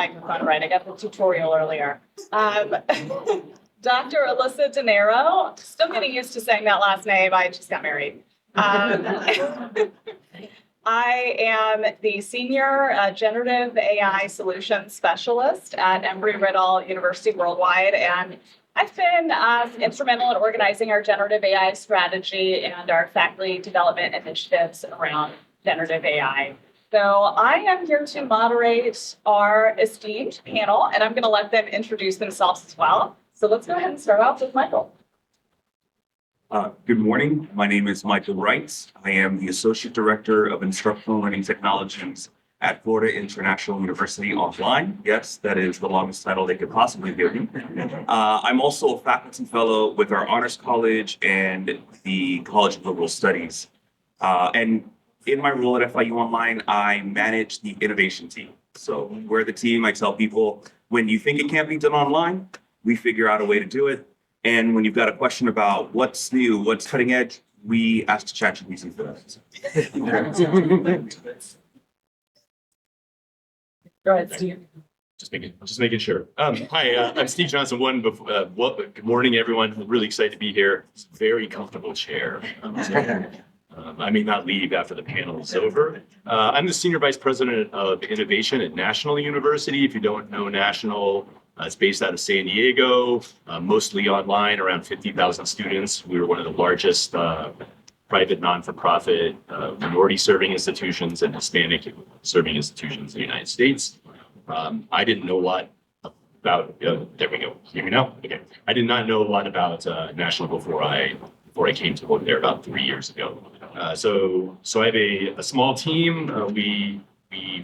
microphone right. I got the tutorial earlier. Dr. Alyssa Dinero, still getting used to saying that last name. I just got married. I am the Senior Generative AI Solutions Specialist at Embry-Riddle University Worldwide, and I've been instrumental in organizing our generative AI strategy and our faculty development initiatives around generative AI. So I am here to moderate our esteemed panel, and I'm going to let them introduce themselves as well. So let's go ahead and start off with Michael. Good morning. My name is Michael Wright. I am the Associate Director of Instructional Learning Technologies at Florida International University Online. Yes, that is the longest title they could possibly give me. I'm also a faculty fellow with our Honors College and the College of Liberal Studies. And in my role at FIU Online, I manage the innovation team. So we're the team. I tell people, when you think it can't be done online, we figure out a way to do it. And when you've got a question about what's new, what's cutting edge, we ask ChatGPT for that. Go ahead, Steve. Just making sure. Hi, I'm Steve Johnson. Good morning, everyone. I'm really excited to be here. It's a very comfortable chair. I may not leave after the panel is over. I'm the Senior Vice President of Innovation at National University. If you don't know National, it's based out of San Diego, mostly online, around 50,000 students. We were one of the largest private non-for-profit minority-serving institutions and Hispanic-serving institutions in the United States. I didn't know a lot about, there we go, hear me now? Okay. I did not know a lot about National before I came to work there about 3 years ago. So I have a small team. We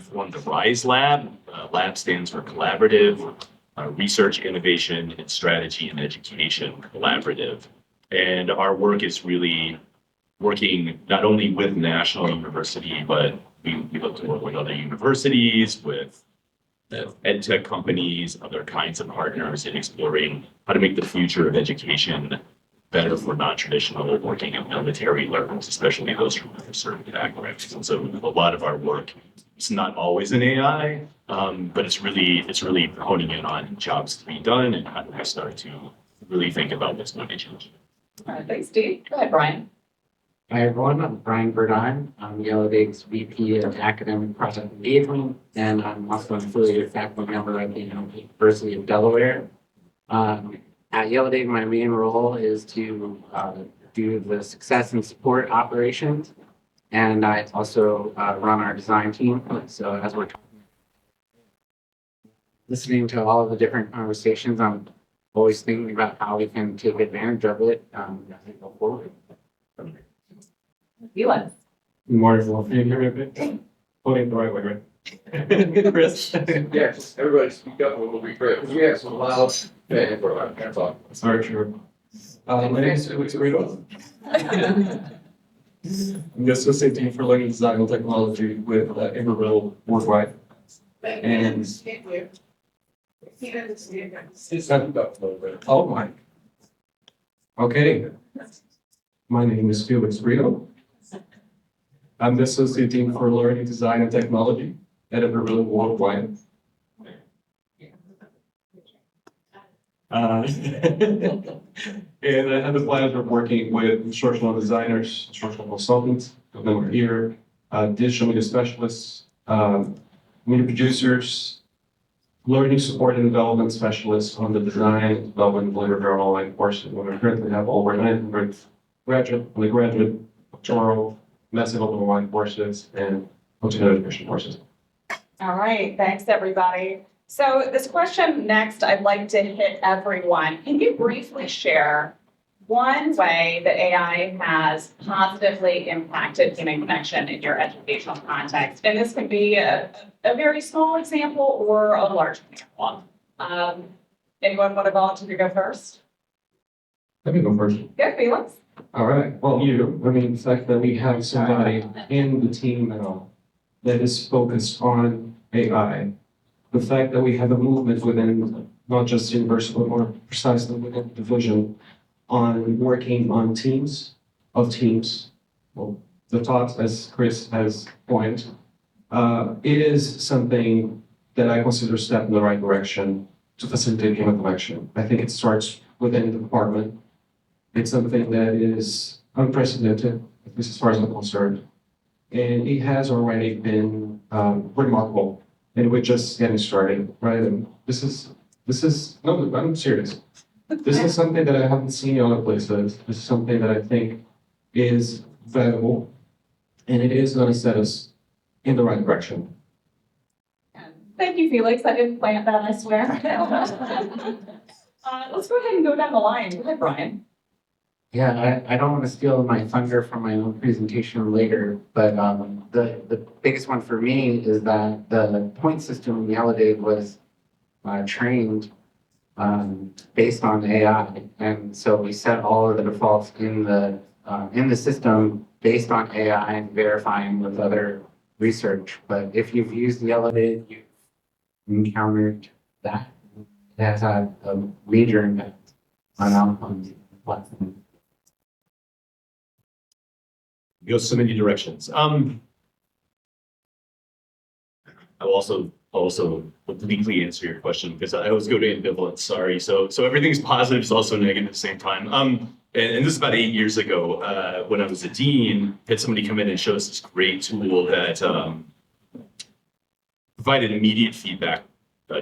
formed the RISE Lab. Lab stands for Collaborative Research, Innovation, and Strategy and Education Collaborative. And our work is really working not only with National University, but we look to work with other universities, with ed tech companies, other kinds of partners in exploring how to make the future of education better for non-traditional working and military learners, especially those from conservative backgrounds. And so a lot of our work, it's not always in AI, but it's really honing in on jobs to be done and how do we start to really think about what's going to change. All right, thanks, Steve. Go ahead, Brian. Hi, everyone. I'm Brian Burdine. I'm Yellowdig's VP of Academic Project Engagement, and I'm also an affiliated faculty member at the University of Delaware. At Yellowdig, my main role is to do the success and support operations, and I also run our design team. So as we're listening to all of the different conversations, I'm always thinking about how we can take advantage of it as we go forward. Felix. Good morning, everyone. Can you hear me okay? Putting it the right way, right? Chris? Yes, everybody speak up, it will be great, because we have some loud fans for our hands on. Sorry, sure. My name is Felix Guido. I'm the Associate Dean for Learning Design and Technology with Embry-Riddle Worldwide. And oh my. Okay. My name is Felix Guido. I'm the Associate Dean for Learning Design and Technology at Embry-Riddle Worldwide. And I have the pleasure of working with instructional designers, instructional consultants, and then we're here, digital media specialists, media producers, learning support and development specialists on the design, development, delivery of our online courses. We currently have over 900 graduate, doctoral, massive online courses, and continuing education courses. All right, thanks, everybody. So this question next, I'd like to hit everyone. Can you briefly share one way that AI has positively impacted human connection in your educational context? And this can be a very small example or a large example. Anyone want to volunteer to go first? Let me go first. Good, Felix. All right. Well, the fact that we have somebody in the team now that is focused on AI, the fact that we have a movement within not just the university, but more precisely within the division on working on teams. Well, the thought, as Chris has pointed, it is something that I consider a step in the right direction to facilitate data collection. I think it starts within the department. It's something that is unprecedented, at least as far as I'm concerned. And it has already been remarkable. And we're just getting started, right? And this is, no, I'm serious. This is something that I haven't seen in other places. This is something that I think is valuable, and it is going to set us in the right direction. Thank you, Felix. I didn't plant that, I swear. Let's go ahead and go down the line. Go ahead, Brian. Yeah, I don't want to steal my thunder from my own presentation later, but the biggest one for me is that the point system in Yellowdig was trained based on AI, and so we set all of the defaults in the system based on AI and verifying with other research. But if you've used Yellowdig, you've encountered that. It has had a major impact on outcomes of the platform. Goes so many directions. I will also obliquely answer your question because I always go to ambivalence. Sorry. So everything's positive is also negative at the same time. And this is about 8 years ago when I was a dean. Had somebody come in and show us this great tool that provided immediate feedback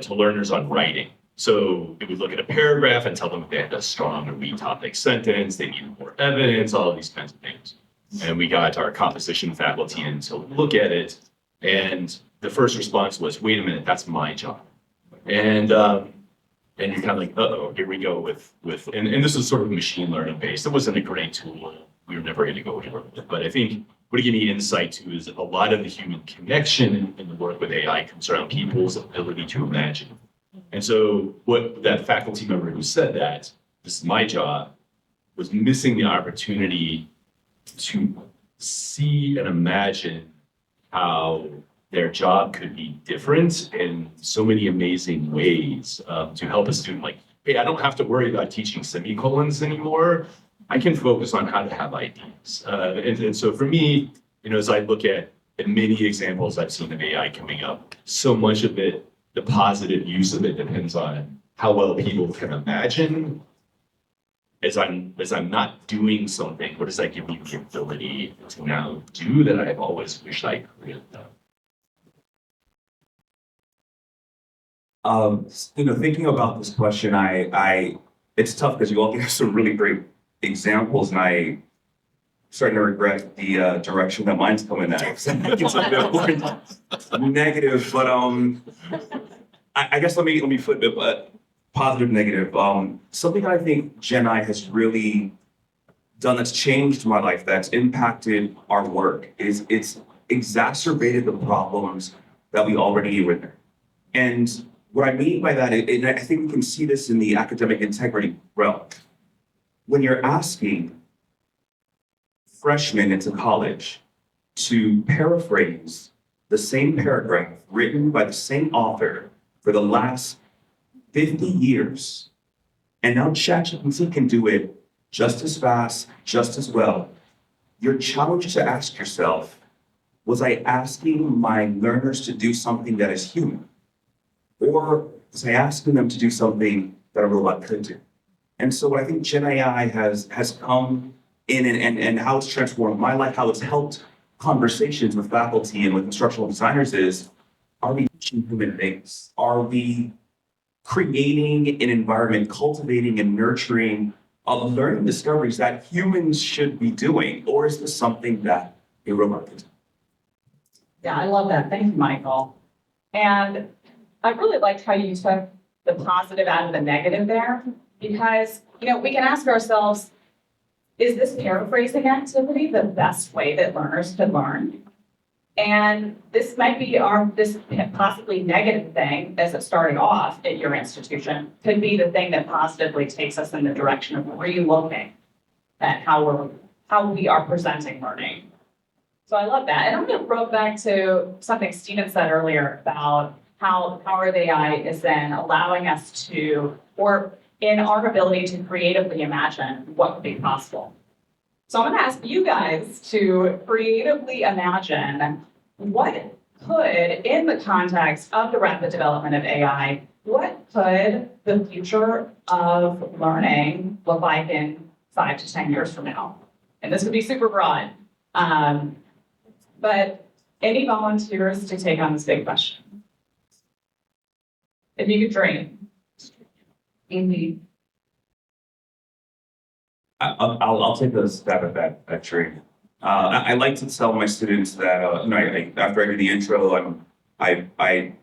to learners on writing. So it would look at a paragraph and tell them if they had a strong or weak topic sentence, they needed more evidence, all of these kinds of things. And we got our composition faculty in to look at it. And the first response was, wait a minute, that's my job. And you're kind of like, uh-oh, here we go with and this is sort of machine learning based. It wasn't a great tool. We were never going to go anywhere with it. But I think what it gave me insight to is a lot of the human connection in the work with AI comes around people's ability to imagine. And so what that faculty member who said that, this is my job, was missing the opportunity to see and imagine how their job could be different in so many amazing ways to help a student like, hey, I don't have to worry about teaching semicolons anymore. I can focus on how to have ideas. And so for me, as I look at many examples I've seen of AI coming up, so much of it, the positive use of it depends on how well people can imagine. As I'm not doing something, what does that give me the ability to now do that I've always wished I could have done? Thinking about this question, it's tough because you all give some really great examples, and I'm starting to regret the direction that mine's coming at. It's a bit more negative, but I guess let me flip it, but positive, negative. Something that I think Gen I has really done that's changed my life, that's impacted our work, is it's exacerbated the problems that we already knew were there. And what I mean by that, and I think we can see this in the academic integrity realm. When you're asking freshmen into college to paraphrase the same paragraph written by the same author for the last 50 years, and now ChatGPT can do it just as fast, just as well. You're challenged to ask yourself, was I asking my learners to do something that is human? Or was I asking them to do something that a robot could do? And so what I think Gen AI has come in and how it's transformed my life, how it's helped conversations with faculty and with instructional designers is, are we teaching human things? Are we creating an environment, cultivating and nurturing learning discoveries that humans should be doing? Or is this something that a robot could do? Yeah, I love that. Thank you, Michael. And I really liked how you took the positive out of the negative there, because, we can ask ourselves, is this paraphrasing activity the best way that learners could learn? And this might be this possibly negative thing as it started off at your institution could be the thing that positively takes us in the direction of relooking at how we are presenting learning. So I love that. And I'm going to throw it back to something Stephen said earlier about how powered AI is then allowing us to, or in our ability to creatively imagine what could be possible. So I'm going to ask you guys to creatively imagine what could, in the context of the rapid development of AI, what could the future of learning look like in 5 to 10 years from now? And this would be super broad. But any volunteers to take on this big question? If you could dream. Amy. I'll take a stab at that dream. I like to tell my students that after I do the intro, I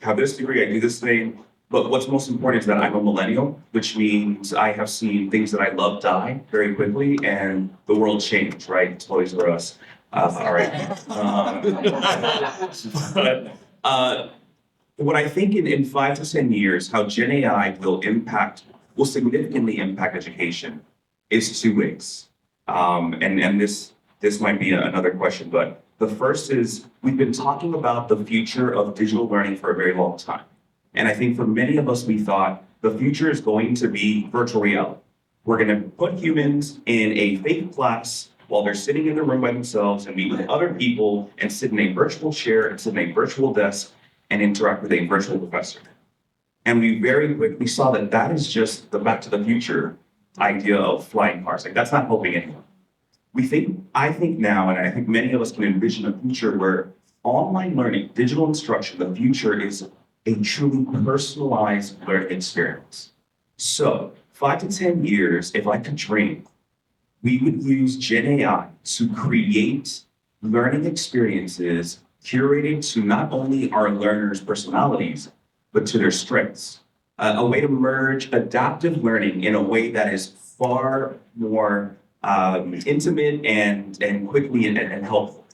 have this degree, I do this thing, but what's most important is that I'm a millennial, which means I have seen things that I love die very quickly, and the world changed, right? Toys R Us. All right. But what I think in 5 to 10 years, how Gen AI will significantly impact education is two ways. And this might be another question, but the first is we've been talking about the future of digital learning for a very long time. And I think for many of us, we thought the future is going to be virtual reality. We're going to put humans in a fake class while they're sitting in the room by themselves and meet with other people and sit in a virtual chair and sit in a virtual desk and interact with a virtual professor. And we very quickly saw that that is just the Back to the Future idea of flying cars. Like, that's not helping anyone. I think now, and I think many of us can envision a future where online learning, digital instruction, the future is a truly personalized learning experience. So 5 to 10 years, if I could dream, we would use Gen AI to create learning experiences curated to not only our learners' personalities, but to their strengths. A way to merge adaptive learning in a way that is far more intimate and quickly and helpful.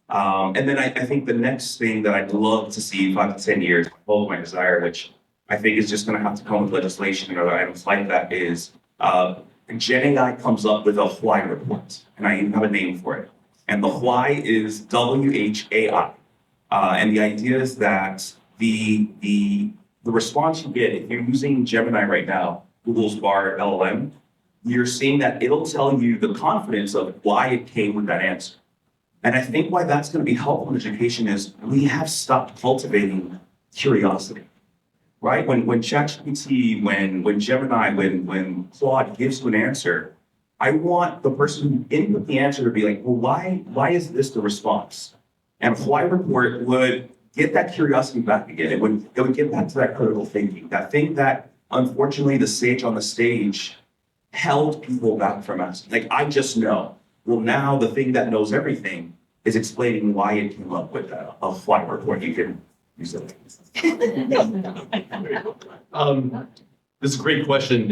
And then I think the next thing that I'd love to see in 5 to 10 years, my desire, which I think is just going to have to come with legislation and other items like that, is Gen AI comes up with a why report, and I even have a name for it. And the why is WHAI. And the idea is that the response you get, if you're using Gemini right now, Google's Bard LLM, you're seeing that it'll tell you the confidence of why it came with that answer. And I think why that's going to be helpful in education is we have stopped cultivating curiosity, right? When ChatGPT, when Gemini, when Claude gives you an answer, I want the person who input the answer to be like, well, why is this the response? And a why report would get that curiosity back again. It would get back to that critical thinking, that thing that unfortunately the sage on the stage held people back from asking. Like, I just know. Well, now the thing that knows everything is explaining why it came up with a why report. You can use it. This is a great question,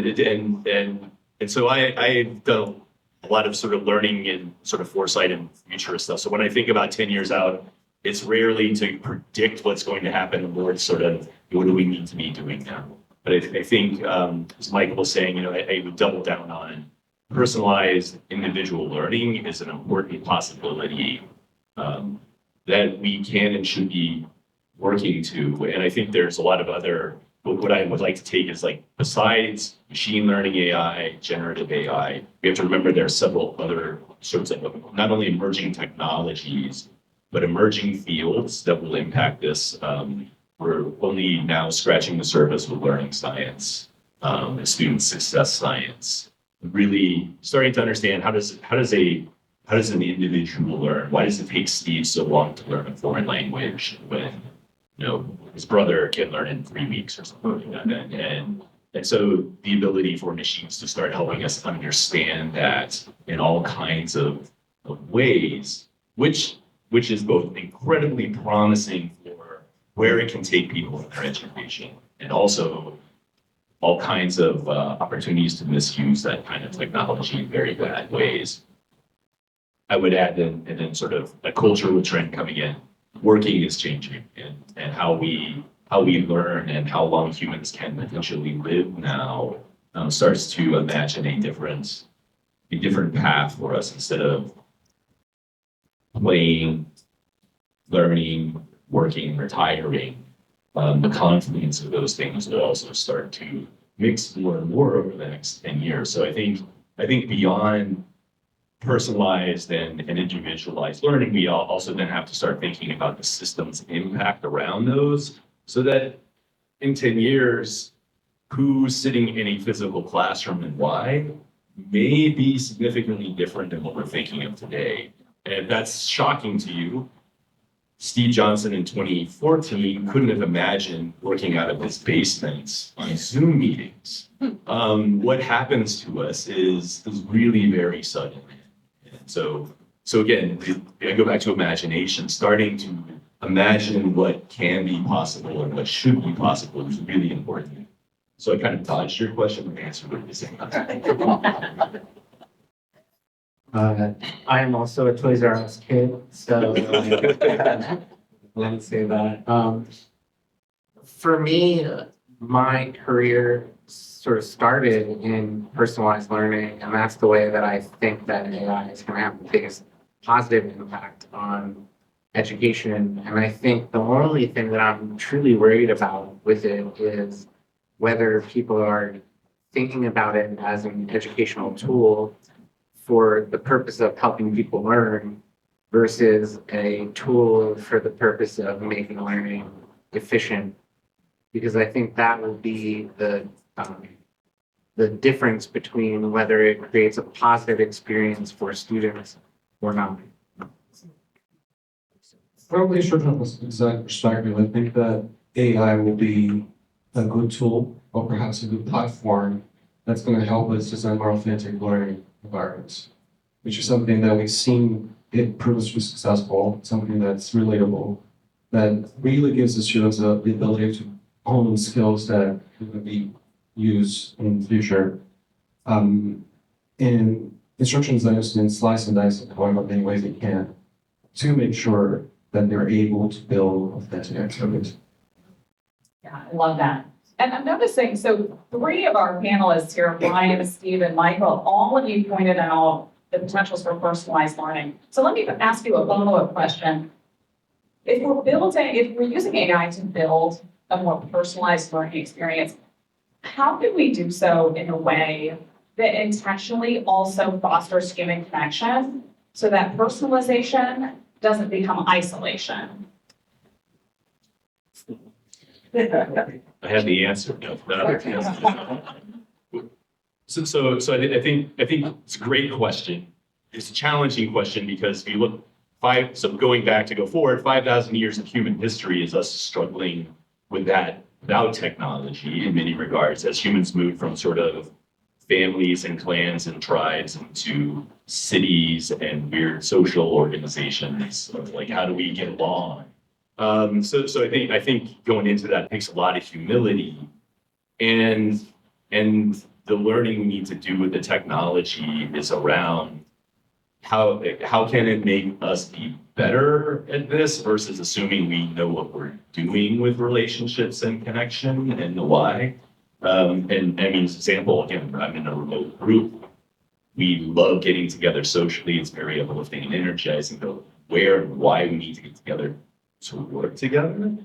and so I've done a lot of sort of learning and sort of foresight and futurist stuff. So when I think about 10 years out, it's rarely to predict what's going to happen, more it's sort of what do we need to be doing now. But I think, as Michael was saying, I would double down on personalized individual learning is an important possibility that we can and should be working to. And I think there's a lot of other, what I would like to take is like, besides machine learning AI, generative AI, we have to remember there are several other sorts of not only emerging technologies, but emerging fields that will impact this. We're only now scratching the surface with learning science, student success science, really starting to understand how does an individual learn? Why does it take Steve so long to learn a foreign language when his brother can learn in 3 weeks or something like that? And so the ability for machines to start helping us understand that in all kinds of ways, which is both incredibly promising for where it can take people in their education, and also all kinds of opportunities to misuse that kind of technology in very bad ways. I would add and then sort of a cultural trend coming in. Working is changing, and how we learn and how long humans can potentially live now starts to imagine a different path for us. Instead of playing, learning, working, retiring, the confluence of those things will also start to mix more and more over the next 10 years. So I think beyond personalized and individualized learning, we also then have to start thinking about the system's impact around those so that in 10 years, who's sitting in a physical classroom and why may be significantly different than what we're thinking of today. And if that's shocking to you, Steve Johnson in 2014 couldn't have imagined working out of his basement on Zoom meetings. What happens to us is really very sudden. And so again, I go back to imagination, starting to imagine what can be possible and what should be possible is really important. So I kind of dodged your question and answered it at the same time. I am also a Toys R Us kid, so let me say that. For me, my career sort of started in personalized learning, and that's the way that I think that AI is going to have the biggest positive impact on education. And I think the only thing that I'm truly worried about with it is whether people are thinking about it as an educational tool for the purpose of helping people learn versus a tool for the purpose of making learning efficient. Because I think that will be the difference between whether it creates a positive experience for students or not. From the instructional design perspective, I think that AI will be a good tool or perhaps a good platform that's going to help us design more authentic learning environments, which is something that we've seen it proves to be successful, something that's relatable, that really gives the students the ability to hone skills that can be used in the future. And instruction designers can slice and dice it however many ways they can to make sure that they're able to build authentic activities. Yeah, I love that. And I'm noticing, so three of our panelists here, Brian, Steve, and Michael, all of you pointed out the potentials for personalized learning. So let me ask you a follow-up question. If we're using AI to build a more personalized learning experience, how can we do so in a way that intentionally also fosters human connection so that personalization doesn't become isolation? I have the answer. No. So I think it's a great question. It's a challenging question because if you look go forward, 5,000 years of human history is us struggling with that without technology in many regards as humans move from sort of families and clans and tribes into cities and weird social organizations of like, how do we get along? So I think going into that takes a lot of humility and the learning we need to do with the technology is around how can it make us be better at this versus assuming we know what we're doing with relationships and connection and the why. And I mean, as an example, again, I'm in a remote group. We love getting together socially. It's very uplifting and energizing, but where and why we need to get together to work together,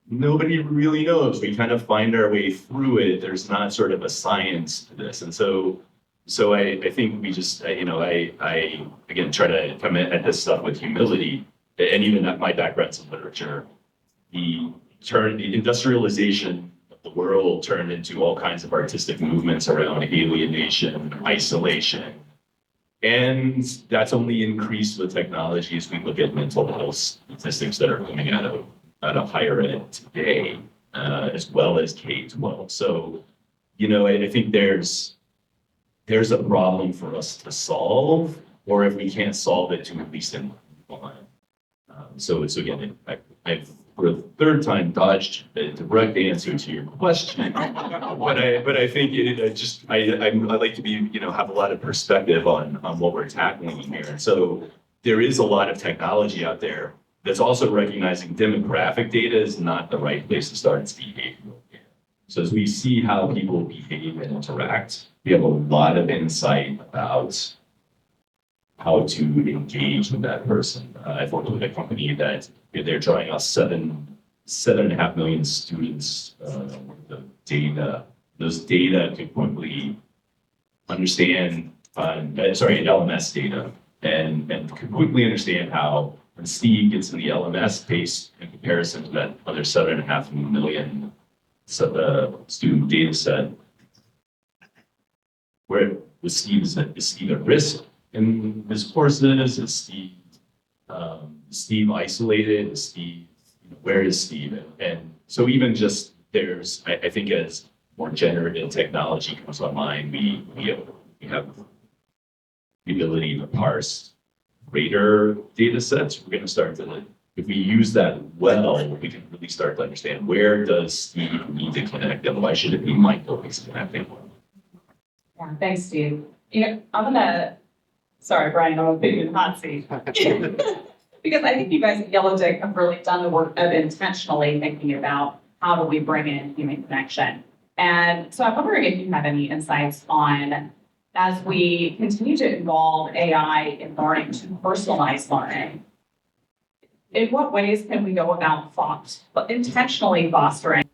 nobody really knows. We kind of find our way through it. There's not sort of a science to this. And so I think we just, I again, try to come at this stuff with humility. And even at my background's in literature, the industrialization of the world turned into all kinds of artistic movements around alienation, isolation. And that's only increased with technology as we look at mental health statistics that are coming out of higher ed today, as well as K-12. So, I think there's a problem for us to solve, or if we can't solve it, to at least improve on. So again, I've for the third time dodged a direct answer to your question, but I think I like to be have a lot of perspective on what we're tackling here. And so there is a lot of technology out there that's also recognizing demographic data is not the right place to start its behavioral data. So as we see how people behave and interact, we have a lot of insight about how to engage with that person. I've worked with a company that they're drawing us 7.5 million students worth of data. Those data could quickly understand LMS data, and could quickly understand how when Steve gets in the LMS base in comparison to that other 7.5 million student data set, where was Steve, is Steve at risk in his courses? Is Steve isolated? Is Steve, where is Steve? And so even just there's, I think as more generative technology comes online, we have the ability to parse greater data sets. We're going to start to, if we use that well, we can really start to understand where does Steve need to connect and why should it be Michael who's connecting. Yeah, thanks, Steve. Sorry, Brian, I'm gonna put you in the hot seat. Because I think you guys at Yellowdig have really done the work of intentionally thinking about how do we bring in human connection. And so I'm wondering if you have any insights on, as we continue to involve AI in learning to personalize learning, in what ways can we go about intentionally fostering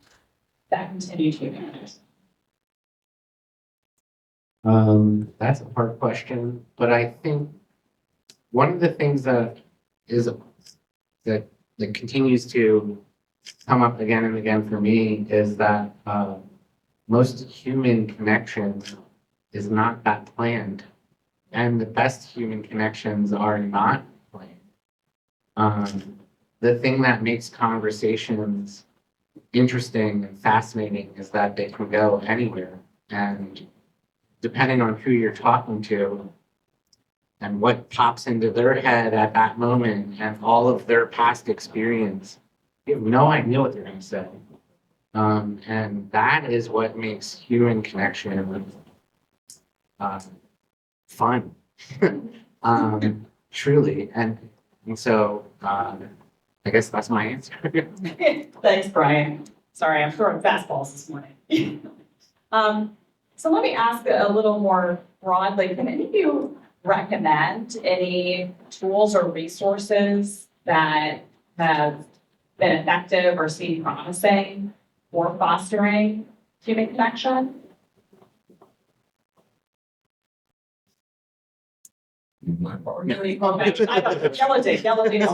that continued human connection? That's a hard question, but I think one of the things that continues to come up again and again for me is that most human connection is not that planned, and the best human connections are not planned. The thing that makes conversations interesting and fascinating is that they can go anywhere, and depending on who you're talking to and what pops into their head at that moment and all of their past experience, you have no idea what they're going to say. And that is what makes human connection fun, truly. And so I guess that's my answer. Thanks, Brian. Sorry, I'm throwing fastballs this morning. So let me ask a little more broadly. Can any of you recommend any tools or resources that have been effective or seem promising for fostering human connection? Yellowdig.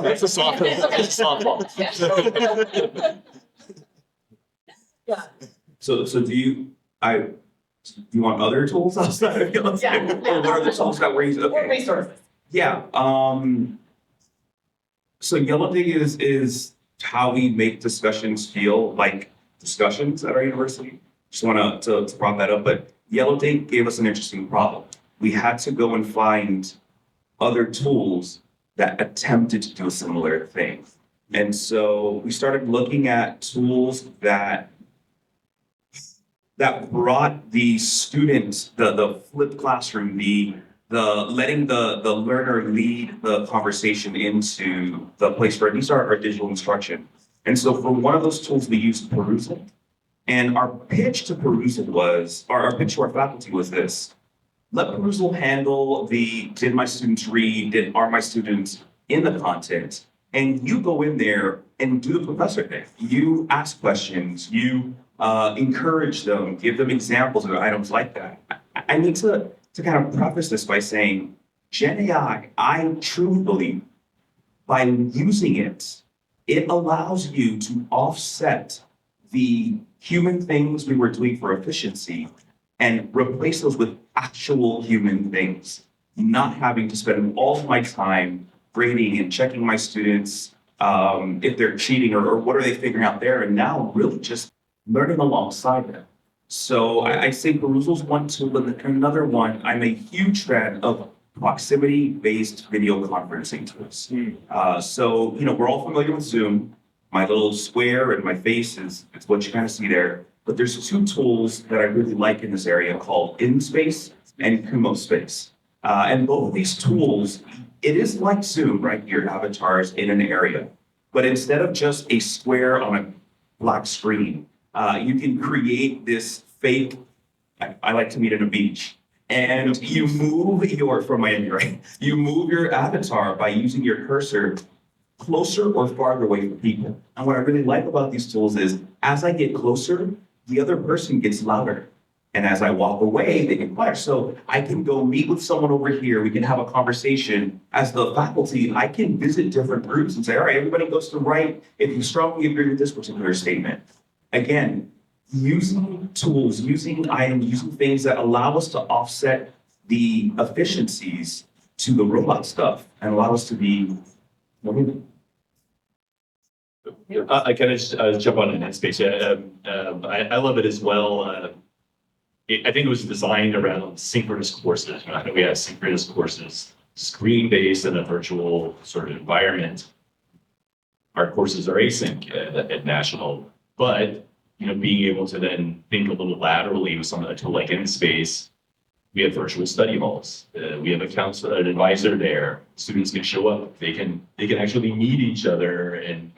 That's a softball. Yeah. So do you want other tools outside of Yellowdig? Yeah. Or what are the tools that we're using? Or resources. Yeah. So Yellowdig is how we make discussions feel like discussions at our university. Just want to prop that up, but Yellowdig gave us an interesting problem. We had to go and find other tools that attempted to do a similar thing. And so we started looking at tools that brought the student, the flipped classroom, the letting the learner lead the conversation into the place where these are our digital instruction. And so for one of those tools, we used Perusal. And our pitch to Perusal was, or our pitch to our faculty was this: let Perusal handle did my students read, are my students in the content? And you go in there and do the professor thing. You ask questions, you encourage them, give them examples of items like that. I need to kind of preface this by saying, Gen AI, I truly believe, by using it, it allows you to offset the human things we were doing for efficiency and replace those with actual human things, not having to spend all of my time grading and checking my students if they're cheating or what are they figuring out there, and now really just learning alongside them. So I say Perusal's one tool, and another one, I'm a huge fan of proximity-based video conferencing tools. So, we're all familiar with Zoom. My little square and my face is what you kind of see there. But there's two tools that I really like in this area called InSpace and Kumo Space. And both of these tools, it is like Zoom, right? Your avatar's in an area. But instead of just a square on a black screen, you can create this fake, I like to meet on a beach. And you move from Miami, right? You move your avatar by using your cursor closer or farther away from people. And what I really like about these tools is, as I get closer, the other person gets louder. And as I walk away, they can flash. So I can go meet with someone over here. We can have a conversation. As the faculty, I can visit different groups and say, all right, everybody goes to write if you strongly agree with this particular statement. Again, using tools, using items, using things that allow us to offset the efficiencies to the robot stuff and allow us to be more human. I kind of jump on in that space. Yeah, I love it as well. I think it was designed around synchronous courses. I know we have synchronous courses, screen-based in a virtual sort of environment. Our courses are async at National, but being able to then think a little laterally with some of the tool like InSpace. We have virtual study halls. We have a counselor, an advisor there. Students can show up. They can actually meet each other and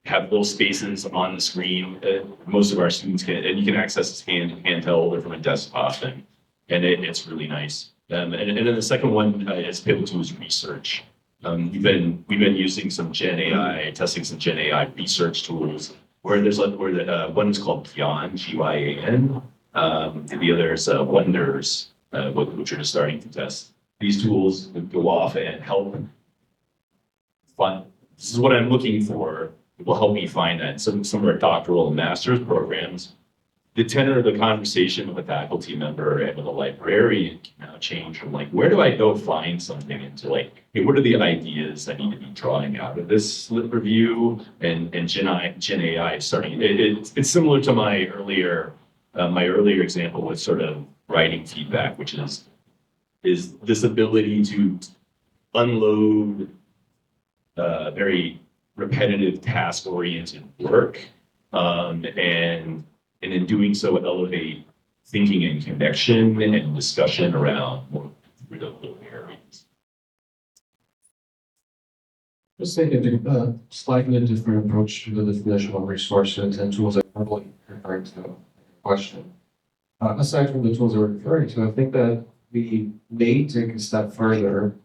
have little spaces on the screen. Most of our students can, and you can access this handheld or from a desktop, and it's really nice. And then the second one is pivot to is research. We've been using some Gen AI, testing some Gen AI research tools. Where one is called Gyan, Gyan. The other is Wonders, which are just starting to test. These tools go off and help find. This is what I'm looking for. It will help me find that. Some of our doctoral and master's programs, the tenor of the conversation with a faculty member and with a librarian can now change from like, where do I go find something into like, hey, what are the ideas I need to be drawing out of this lit review and Gen AI starting. It's similar to my earlier example with sort of writing feedback, which is this ability to unload very repetitive task-oriented work, and in doing so elevate thinking and connection and discussion around more critical areas. Just taking a slightly different approach to the definition of resources and tools that are really referring to the question. Aside from the tools that we're referring to, I think that we may take a step further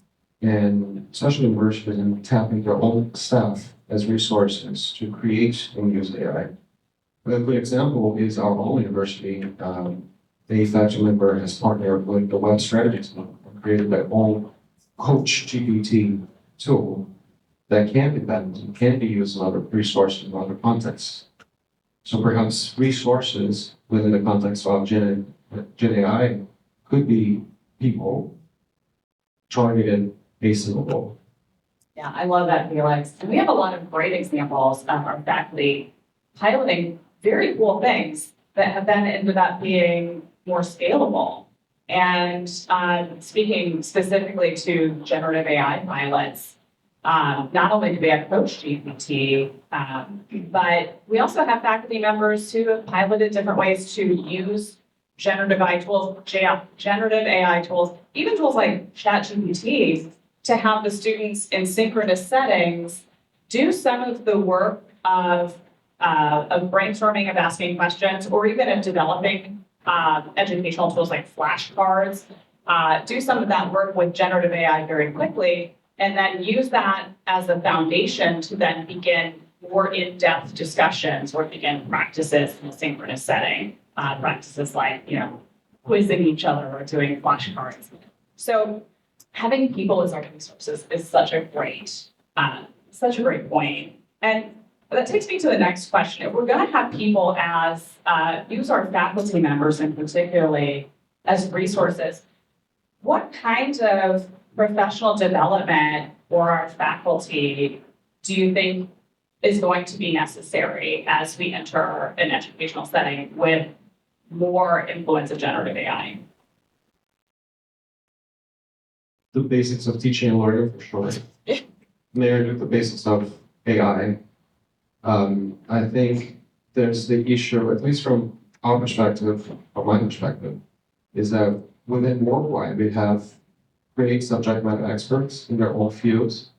and especially universities and tapping their own staff as resources to create and use AI. A good example is our own university. A faculty member has partnered with the web strategy team and created their own Coach GPT tool that can be bent and can be used in other resources in other contexts. So perhaps resources within the context of Gen AI could be people targeted based on the goal. Yeah, I love that, Felix. And we have a lot of great examples of our faculty piloting very cool things that have then ended up being more scalable. And speaking specifically to generative AI pilots, not only do we have Coach GPT, but we also have faculty members who have piloted different ways to use generative AI tools, even tools like ChatGPT, to have the students in synchronous settings do some of the work of brainstorming, of asking questions, or even of developing educational tools like flashcards, do some of that work with generative AI very quickly, and then use that as a foundation to then begin more in-depth discussions or begin practices in a synchronous setting, practices like, quizzing each other or doing flashcards. So having people as our resources is such a great point. And that takes me to the next question. If we're going to have people as use our faculty members in particularly as resources, what kind of professional development for our faculty do you think is going to be necessary as we enter an educational setting with more influence of generative AI? The basics of teaching and learning, for sure. They're the basics of AI. I think there's the issue, at least from our perspective, from my perspective, is that within Worldwide, we have great subject matter experts in their own fields,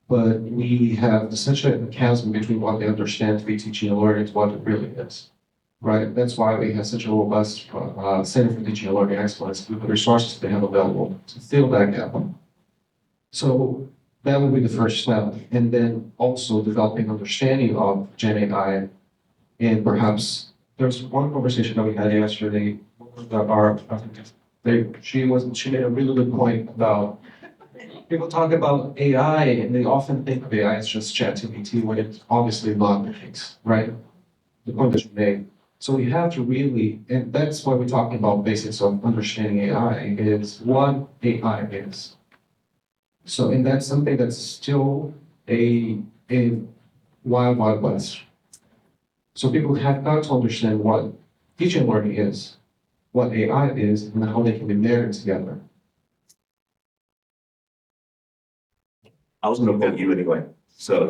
but we have essentially a chasm between what they understand to be teaching and learning to what it really is, right? That's why we have such a robust Center for Teaching and Learning Excellence with the resources they have available to fill that gap. So that would be the first step. And then also developing understanding of Gen AI and perhaps there's one conversation that we had yesterday that she made a really good point about people talk about AI and they often think of AI as just ChatGPT when it's obviously not the case, right? The point that you made. So we have to really, and that's why we're talking about basics of understanding AI is what AI is. So, and that's something that's still a wild, wild west. So people have got to understand what teaching and learning is, what AI is, and how they can be married together. I was gonna vote you anyway, so.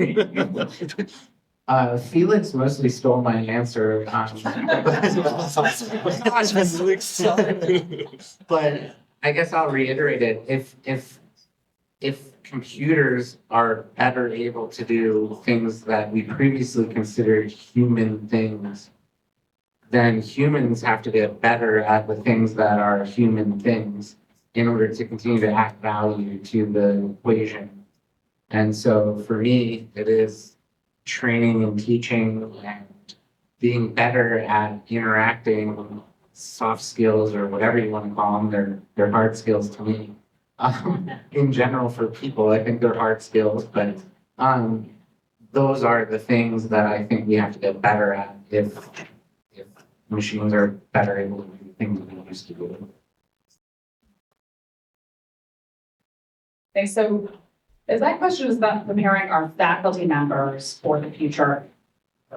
Felix mostly stole my answer. But I guess I'll reiterate it. If computers are better able to do things that we previously considered human things, then humans have to get better at the things that are human things in order to continue to add value to the equation. And so for me, it is training and teaching and being better at interacting, soft skills or whatever you want to call them. They're hard skills to me. In general, for people, I think they're hard skills, but those are the things that I think we have to get better at if machines are better able to do things that we used to do. Okay, so as that question is about preparing our faculty members for the future,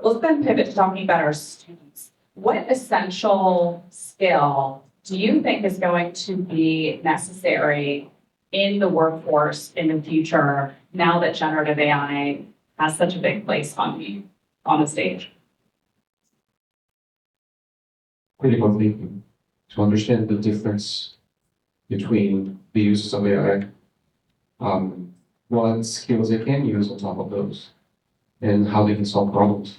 let's then pivot to talking about our students. What essential skill do you think is going to be necessary in the workforce in the future now that generative AI has such a big place on the stage? Critical thinking, to understand the difference between the uses of AI, what skills they can use on top of those, and how they can solve problems.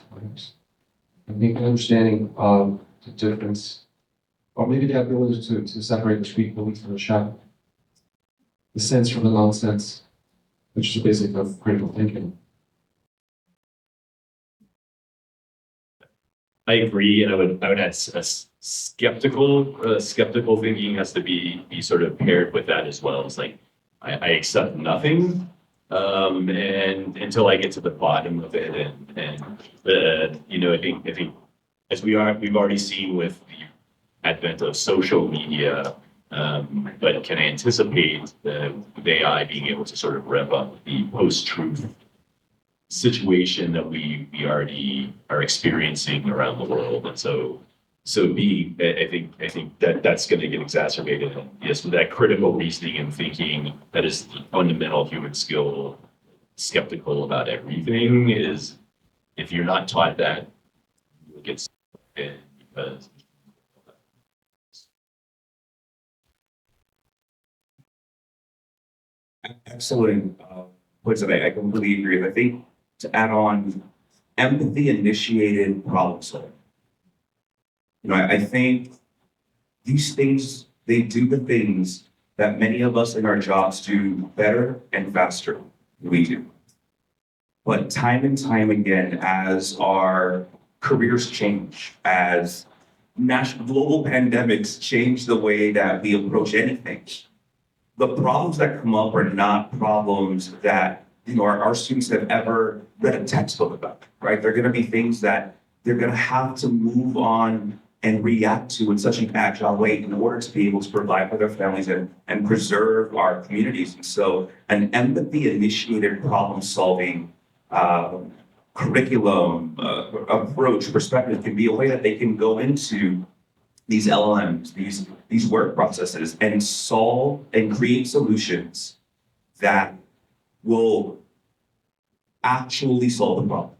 I think understanding the difference, or maybe the ability to separate the wheat from the chaff, the sense from the nonsense, which is the basic of critical thinking. I agree, and I would add a skeptical thinking has to be sort of paired with that as well. It's like I accept nothing, and until I get to the bottom of it, and I think as we've already seen with the advent of social media, but can anticipate with AI being able to sort of rev up the post-truth situation that we already are experiencing around the world. And so I think that's going to get exacerbated. And yes, with that critical reasoning and thinking, that is the fundamental human skill. Skeptical about everything is, if you're not taught that, you'll get stuck in because. Excellent points that I completely agree with. I think to add on empathy initiated problem solving. I think these things, they do the things that many of us in our jobs do better and faster than we do. But time and time again, as our careers change, as global pandemics change the way that we approach anything, the problems that come up are not problems that our students have ever read a textbook about, right? They're going to be things that they're going to have to move on and react to in such an agile way in order to be able to provide for their families and preserve our communities. And so an empathy-initiated problem-solving curriculum, approach, perspective can be a way that they can go into these LLMs, these work processes, and solve and create solutions that will actually solve the problem,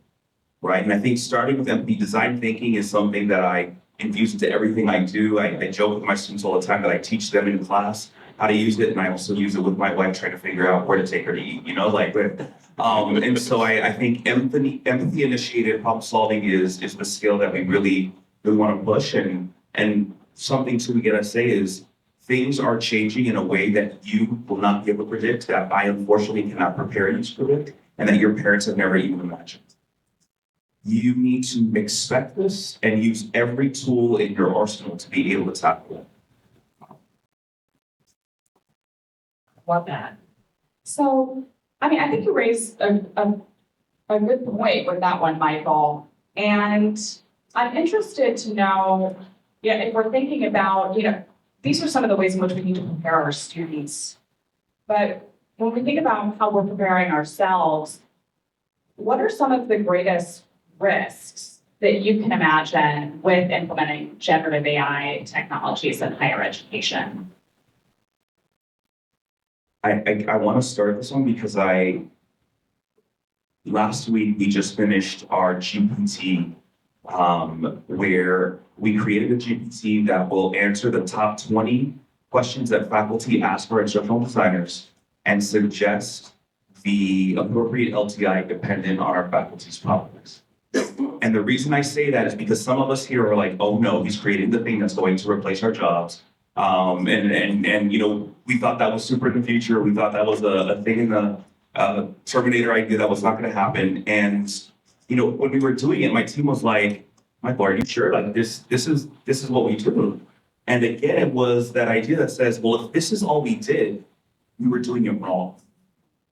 right? And I think starting with empathy design thinking is something that I infuse into everything I do. I joke with my students all the time that I teach them in class how to use it, and I also use it with my wife trying to figure out where to take her to eat, and so I think empathy initiated problem solving is the skill that we really want to push, and something too we gotta say is things are changing in a way that you will not be able to predict, that I unfortunately cannot prepare you to predict, and that your parents have never even imagined. you need to expect this and use every tool in your arsenal to be able to tackle it. Love that. So, I mean, I think you raised a good point with that one, Michael. And I'm interested to know, if we're thinking about, these are some of the ways in which we need to prepare our students. But when we think about how we're preparing ourselves, what are some of the greatest risks that you can imagine with implementing generative AI technologies in higher education? I want to start this one because last week we just finished our GPT, where we created a GPT that will answer the top 20 questions that faculty ask for instructional designers and suggest the appropriate LTI dependent on our faculty's problems. And the reason I say that is because some of us here are like, oh no, he's creating the thing that's going to replace our jobs. And we thought that was super in the future. We thought that was a thing in the Terminator idea that was not going to happen. And when we were doing it, my team was like, Michael, are you sure? Like this is what we do. And again, it was that idea that says, well, if this is all we did, we were doing it wrong.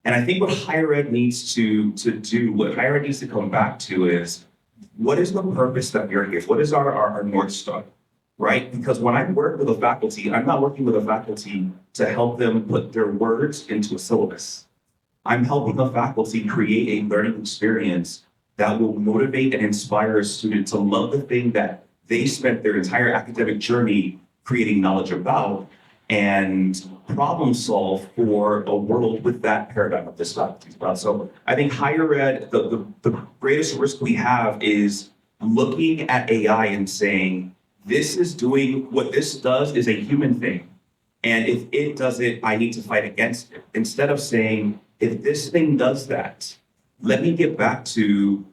And I think what higher ed needs to do, what higher ed needs to come back to is, what is the purpose that we're here? What is our North Star, right? Because when I work with a faculty, I'm not working with a faculty to help them put their words into a syllabus. I'm helping the faculty create a learning experience that will motivate and inspire a student to love the thing that they spent their entire academic journey creating knowledge about and problem solve for a world with that paradigm of this faculty's about. So I think higher ed, the greatest risk we have is looking at AI and saying, this is doing, what this does is a human thing. And if it does it, I need to fight against it. Instead of saying, if this thing does that, let me get back to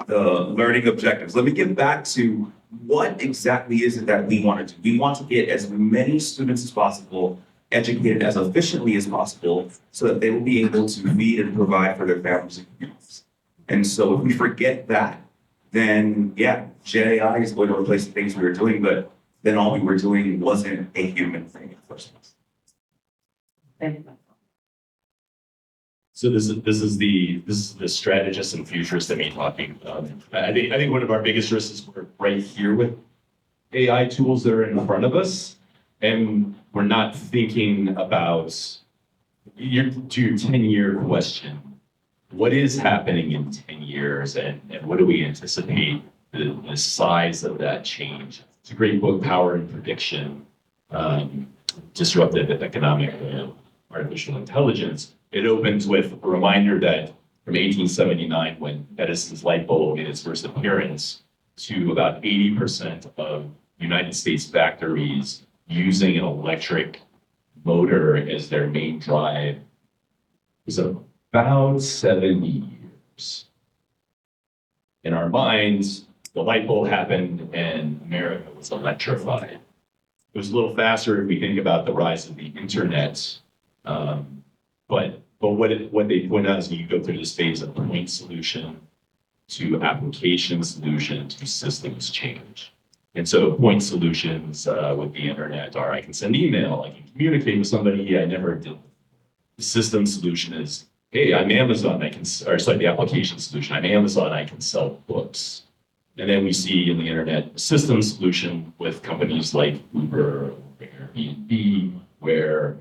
the learning objectives. Let me get back to what exactly is it that we want to do. We want to get as many students as possible educated as efficiently as possible so that they will be able to feed and provide for their families and communities. And so if we forget that, then yeah, Gen AI is going to replace the things we were doing, but then all we were doing wasn't a human thing in the first place. So this is the strategist and futurist that me talking. I think one of our biggest risks is we're right here with AI tools that are in front of us, and we're not thinking about your 10-year question. What is happening in 10 years, and what do we anticipate the size of that change? It's a great book, Power and Prediction, Disruptive Economic Artificial Intelligence. It opens with a reminder that from 1879, when Edison's light bulb made its first appearance, to about 80% of United States factories using an electric motor as their main drive was about 70 years. In our minds, the light bulb happened and America was electrified. It was a little faster if we think about the rise of the internet. But what they point out is you go through this phase of point solution to application solution to systems change. And so point solutions with the internet are, I can send email, I can communicate with somebody I never did. The system solution is, hey, I'm Amazon, the application solution, I'm Amazon, I can sell books. And then we see in the internet system solution with companies like Uber or Airbnb, where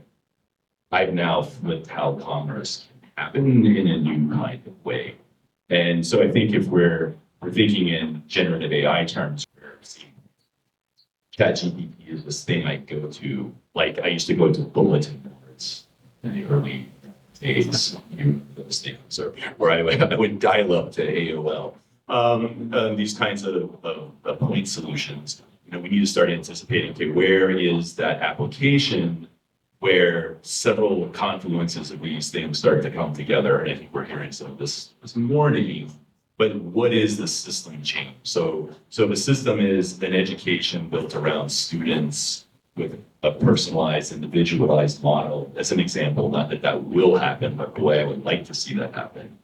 I've now flipped how commerce can happen in a new kind of way. And so I think if we're thinking in generative AI terms, we're seeing ChatGPT is this thing I go to, like I used to go to bulletin boards in the early days, where I would dial up to AOL. These kinds of point solutions, we need to start anticipating, okay, where is that application where several confluences of these things start to come together. And I think we're hearing some of this morning, but what is the system change? So the system is an education built around students with a personalized, individualized model. As an example, not that will happen, but the way I would like to see that happen.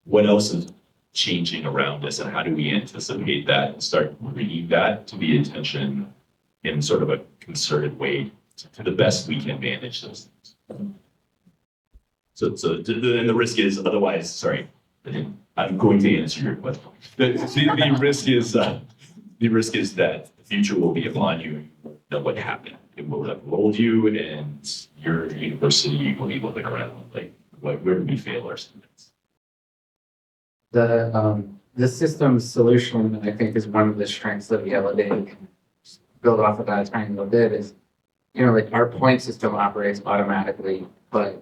what else is changing around us and how do we anticipate that and start bringing that to the attention in sort of a concerted way to the best we can manage those things. And the risk is otherwise, sorry, I'm going to answer your question. The risk is that the future will be upon you. You know what happened. It will have rolled you, and your university will be looking around like, where do we fail our students? The system solution, I think, is one of the strengths of Yellowdig. Build off of that a tiny little bit is, like our point system operates automatically, but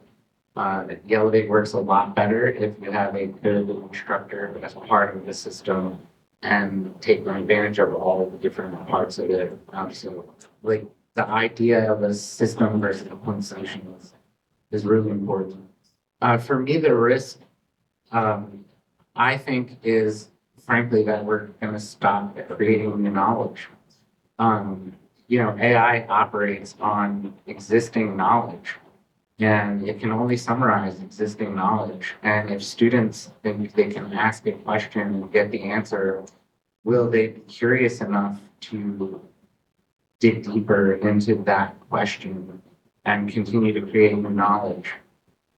Yellowdig works a lot better if you have a good instructor as part of the system and taking advantage of all of the different parts of it. So, like the idea of a system versus a point solution is really important. For me, the risk, I think, is frankly that we're going to stop creating new knowledge. AI operates on existing knowledge, and it can only summarize existing knowledge. And if students think they can ask a question and get the answer, will they be curious enough to dig deeper into that question and continue to create new knowledge?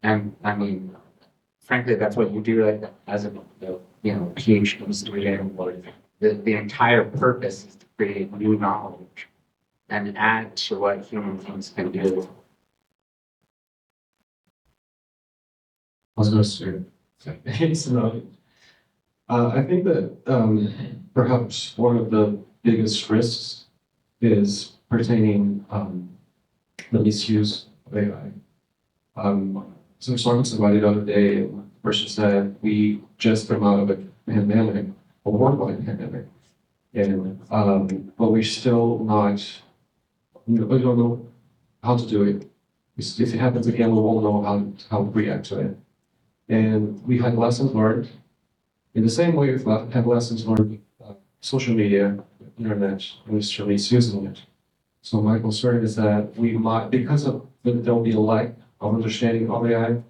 And I mean, frankly, that's what you do as a PhD student. Or the entire purpose is to create new knowledge and add to what human beings can do. I was going to say, it's not. I think that perhaps one of the biggest risks is pertaining the misuse of AI. So someone somebody the other day, the person said, we just come out of a pandemic, a worldwide pandemic, and but we're still not, we don't know how to do it. If it happens again, we won't know how to react to it. And we had lessons learned. In the same way, we have lessons learned social media, internet, and we're misusing it. So my concern is that we might, because of there'll be a lack of understanding of AI,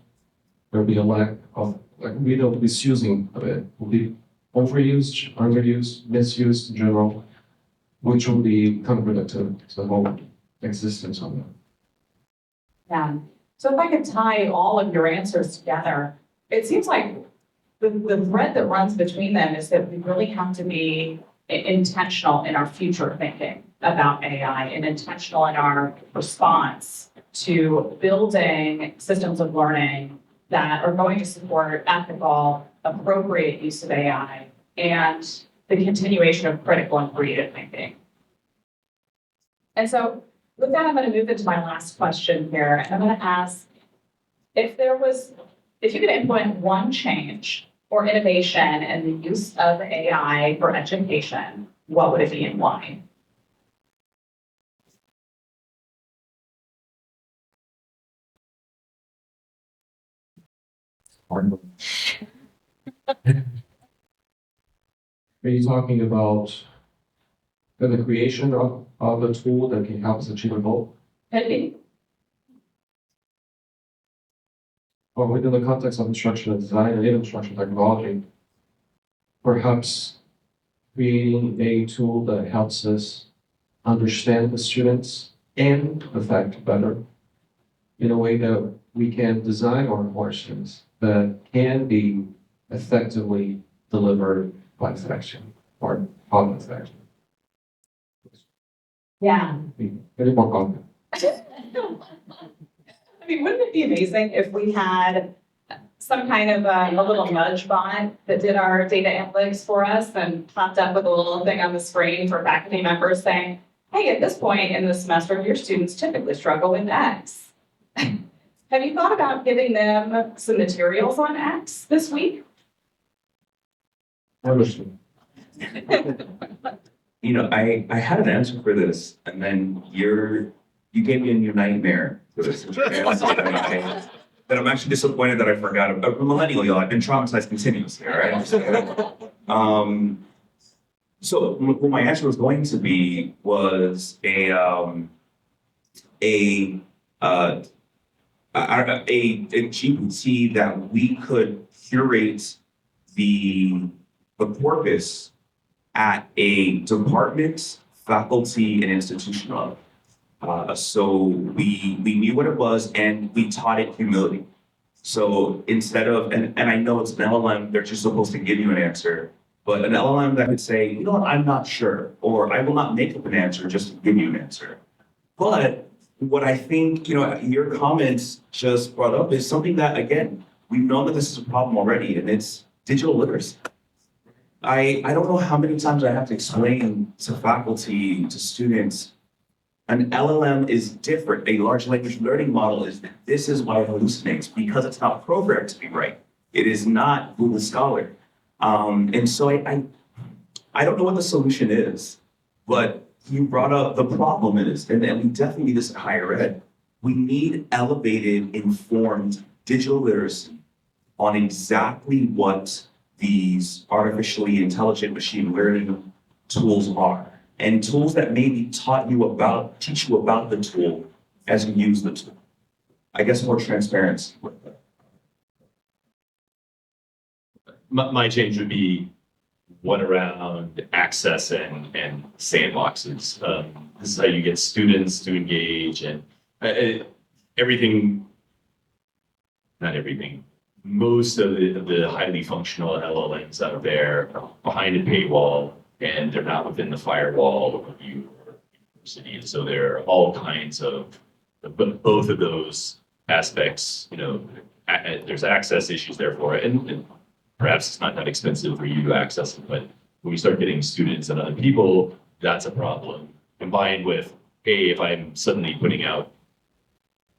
there'll be a lack of misusing of it. Will be overused, underused, misused in general, which will be counterproductive to the whole existence of it. Yeah. So if I could tie all of your answers together, it seems like the thread that runs between them is that we really have to be intentional in our future thinking about AI and intentional in our response to building systems of learning that are going to support ethical, appropriate use of AI and the continuation of critical and creative thinking. And so with that, I'm going to move into my last question here. And I'm going to ask if you could implement one change or innovation in the use of AI for education, what would it be and why? Are you talking about the creation of a tool that can help us achieve a goal? Could be. Or within the context of instructional design and instructional technology, perhaps creating a tool that helps us understand the students and the fact better in a way that we can design our courses that can be effectively delivered by section or on the section. Yeah. Any more comment? I mean, wouldn't it be amazing if we had some kind of a little nudge bot that did our data analytics for us and popped up with a little thing on the screen for faculty members saying, hey, at this point in the semester, your students typically struggle with X. Have you thought about giving them some materials on X this week? Understood. I had an answer for this, and then you gave me a new nightmare for this. That I'm actually disappointed that I forgot about. I'm a millennial, y'all. I've been traumatized continuously, all right? So what my answer was going to be was a GPT that we could curate the corpus at a department, faculty, and institution level. So we knew what it was and we taught it humility. So instead of, and I know it's an LLM, they're just supposed to give you an answer, but an LLM that could say, you know what, I'm not sure, or I will not make up an answer just to give you an answer. But what I think, your comments just brought up is something that, again, we've known that this is a problem already, and it's digital literacy. I don't know how many times I have to explain to faculty, to students, an LLM is different. A large language learning model this is why it hallucinates, because it's not programmed to be right. It is not Google Scholar. And so I don't know what the solution is, but you brought up the problem is, and we definitely need this in higher ed. We need elevated, informed digital literacy on exactly what these artificially intelligent machine learning tools are. And tools that maybe teach you about the tool as you use the tool. I guess more transparency. My change would be one around access and sandboxes. This is how you get students to engage and everything, not everything, most of the highly functional LLMs out there are behind a paywall and they're not within the firewall of your university. And so there are all kinds of, but both of those aspects, there's access issues there for it. And perhaps it's not that expensive for you to access it, but when we start getting students and other people, that's a problem. Combined with, hey, if I'm suddenly putting out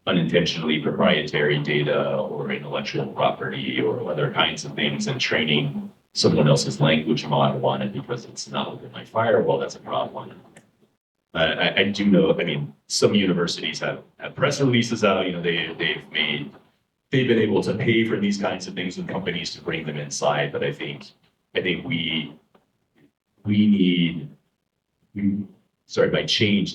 unintentionally proprietary data or intellectual property or other kinds of things and training someone else's language model on it because it's not within my firewall, that's a problem. I do know, some universities have press releases out, they've been able to pay for these kinds of things with companies to bring them inside, but I think we need, by change,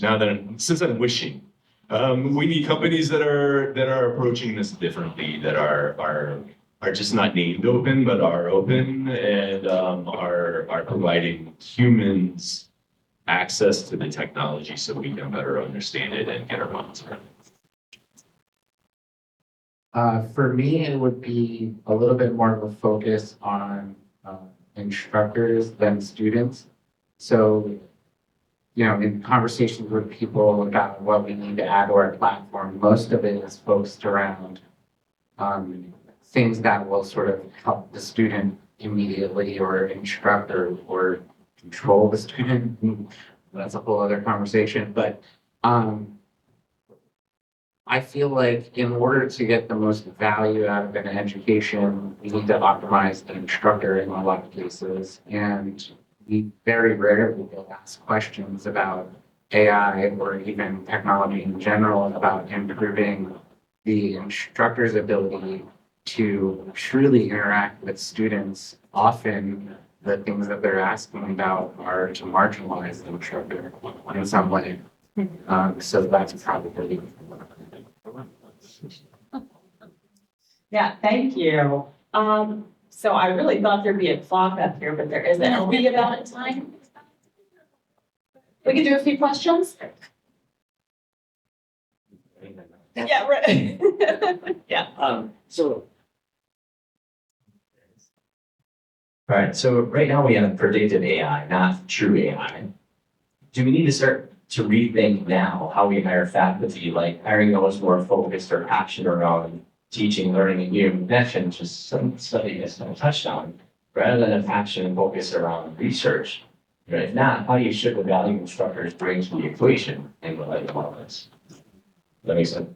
since I'm wishing, we need companies that are approaching this differently, that are just not named open, but are open and are providing humans access to the technology so we can better understand it and get our minds around it. For me, it would be a little bit more of a focus on instructors than students. So, in conversations with people about what we need to add to our platform, most of it is focused around things that will sort of help the student immediately or instruct or control the student. That's a whole other conversation. But I feel like in order to get the most value out of an education, we need to optimize the instructor in a lot of cases. And we very rarely will ask questions about AI or even technology in general about improving the instructor's ability to truly interact with students. Often the things that they're asking about are to marginalize the instructor in some way. So that's probably. Yeah, thank you. So I really thought there'd be a clock up here, but there isn't. Are we about at time? We can do a few questions? Yeah, right. Yeah. All right, so right now we have predictive AI, not true AI. Do we need to start to rethink now how we hire faculty, like hiring those more focused or passionate around teaching, learning, and human connection, just some study has no touched on, rather than a passion and focus around research? Right? If not, how do you shift the value instructors bring to the equation in the light of all this? That makes sense.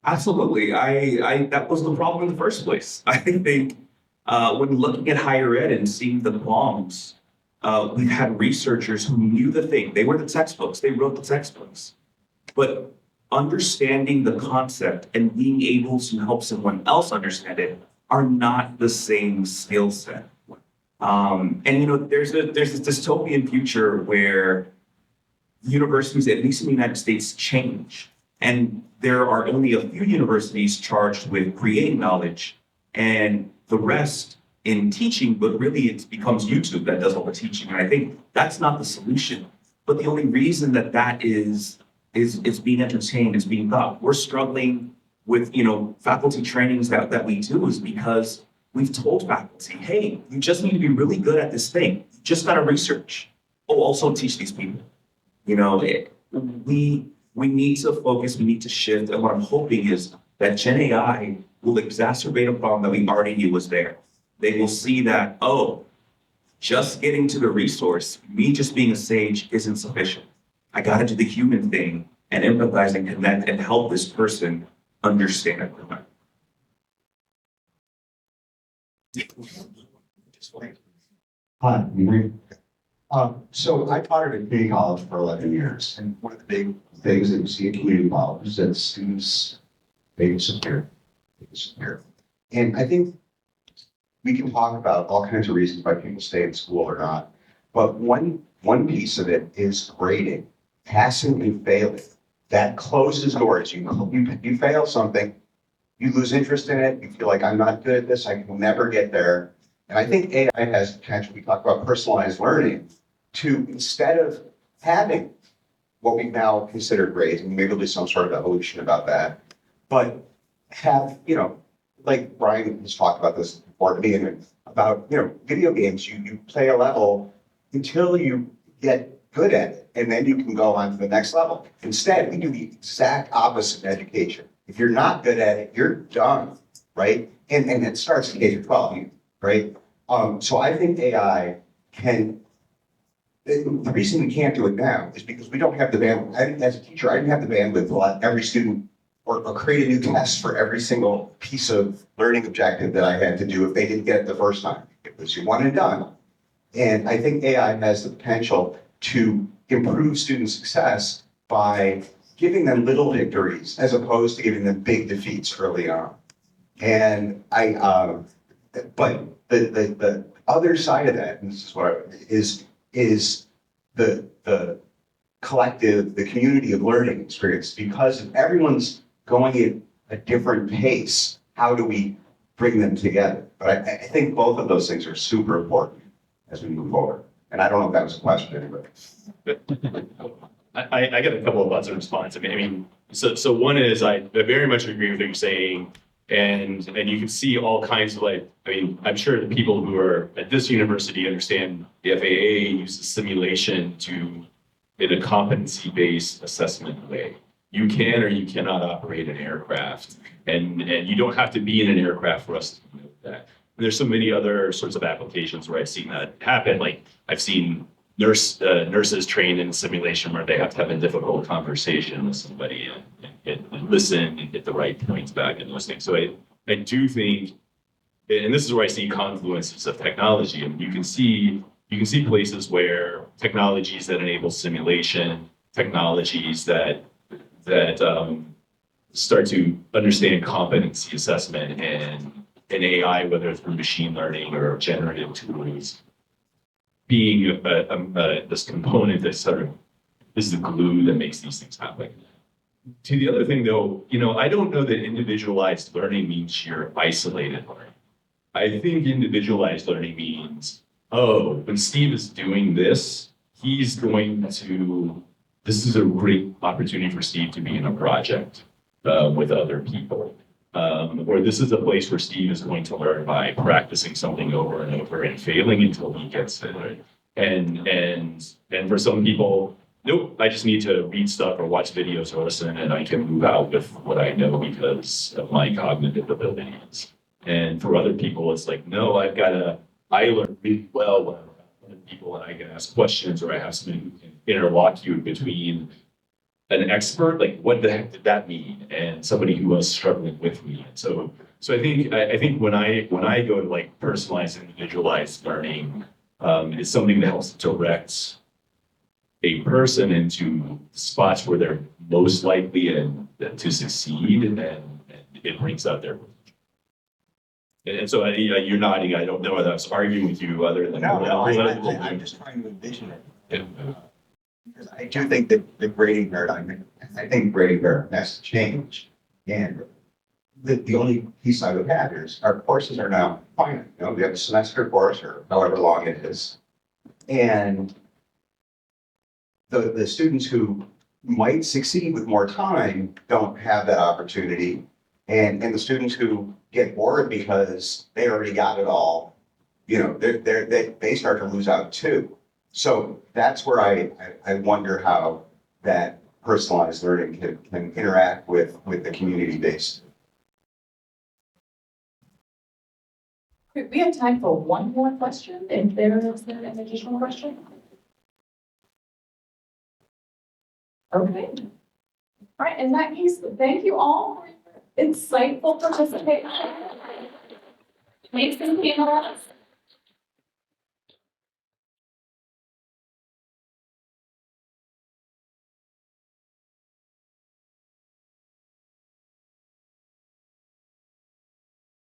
Absolutely. That was the problem in the first place. I think when looking at higher ed and seeing the bombs, we've had researchers who knew the thing. They were the textbooks. They wrote the textbooks. But understanding the concept and being able to help someone else understand it are not the same skill set. There's this dystopian future where universities, at least in the United States, change. And there are only a few universities charged with creating knowledge and the rest in teaching, but really it becomes YouTube that does all the teaching. And I think that's not the solution. But the only reason that that is being entertained, is being thought. We're struggling with, faculty trainings that we do is because we've told faculty, hey, you just need to be really good at this thing. You just got to research. Oh, also teach these people. We need to focus, we need to shift. And what I'm hoping is that Gen AI will exacerbate a problem that we already knew was there. They will see that, oh, just getting to the resource, me just being a sage isn't sufficient. I got to do the human thing and empathize and connect and help this person understand. Hi, Henry. So I taught at a community college for 11 years, and one of the big things that you see at community college is that students, they disappear. And I think we can talk about all kinds of reasons why people stay in school or not, but one piece of it is grading, passing and failing. That closes doors. You fail something, you lose interest in it, you feel like I'm not good at this, I can never get there. And I think AI has the potential, we talk about personalized learning, to instead of having what we now consider grades, and maybe there'll be some sort of evolution about that, but have, like Brian has talked about this before to me, and about, video games, you play a level until you get good at it, and then you can go on to the next level. Instead, we do the exact opposite in education. If you're not good at it, you're done, right? And it starts in K-12, right? So I think AI can, the reason we can't do it now is because we don't have the bandwidth. As a teacher, I didn't have the bandwidth to let every student or create a new test for every single piece of learning objective that I had to do if they didn't get it the first time. It was one and done. And I think AI has the potential to improve student success by giving them little victories as opposed to giving them big defeats early on. And but the other side of that, and this is what is the collective, the community of learning experience, because if everyone's going at a different pace, how do we bring them together? But I think both of those things are super important as we move forward. And I don't know if that was a question anyway. I got a couple of thoughts in response. So one is I very much agree with what you're saying, and you can see all kinds of I'm sure the people who are at this university understand the FAA uses simulation in a competency-based assessment way. You can or you cannot operate an aircraft, and you don't have to be in an aircraft for us to know that. And there's so many other sorts of applications where I've seen that happen. Like I've seen nurses trained in simulation where they have to have a difficult conversation with somebody and listen and get the right points back and those things. So I do think, and this is where I see confluences of technology. And you can see places where technologies that enable simulation, technologies that start to understand competency assessment and AI, whether through machine learning or generative tools, being this component that sort of is the glue that makes these things happen. To the other thing though, I don't know that individualized learning means you're isolated learning. I think individualized learning means, when Steve is doing this, this is a great opportunity for Steve to be in a project with other people. Or this is a place where Steve is going to learn by practicing something over and over and failing until he gets it. Right? And for some people, nope, I just need to read stuff or watch videos or listen, and I can move out with what I know because of my cognitive abilities. And for other people, it's like, no, I learn really well when I'm around people and I can ask questions, or I have somebody who can interlocute between an expert, like what the heck did that mean, and somebody who was struggling with me. And so I think when I go to like personalized, individualized learning, it's something that helps direct a person into spots where they're most likely to succeed, and it brings out their potential. And so you're nodding. I don't know whether I was arguing with you other than I'm just trying to envision it. Yeah. Because I do think that the grading paradigm, I think grading paradigm has to change. And the only piece I would add is our courses are now finite. You know, we have a semester course or however long it is. And the students who might succeed with more time don't have that opportunity. And the students who get bored because they already got it all, you know, they start to lose out too. So that's where I wonder how that personalized learning can interact with the community base. We have time for one more question, if there is an additional question. Okay. All right, in that case, thank you all for your insightful participation. Thanks, panelists.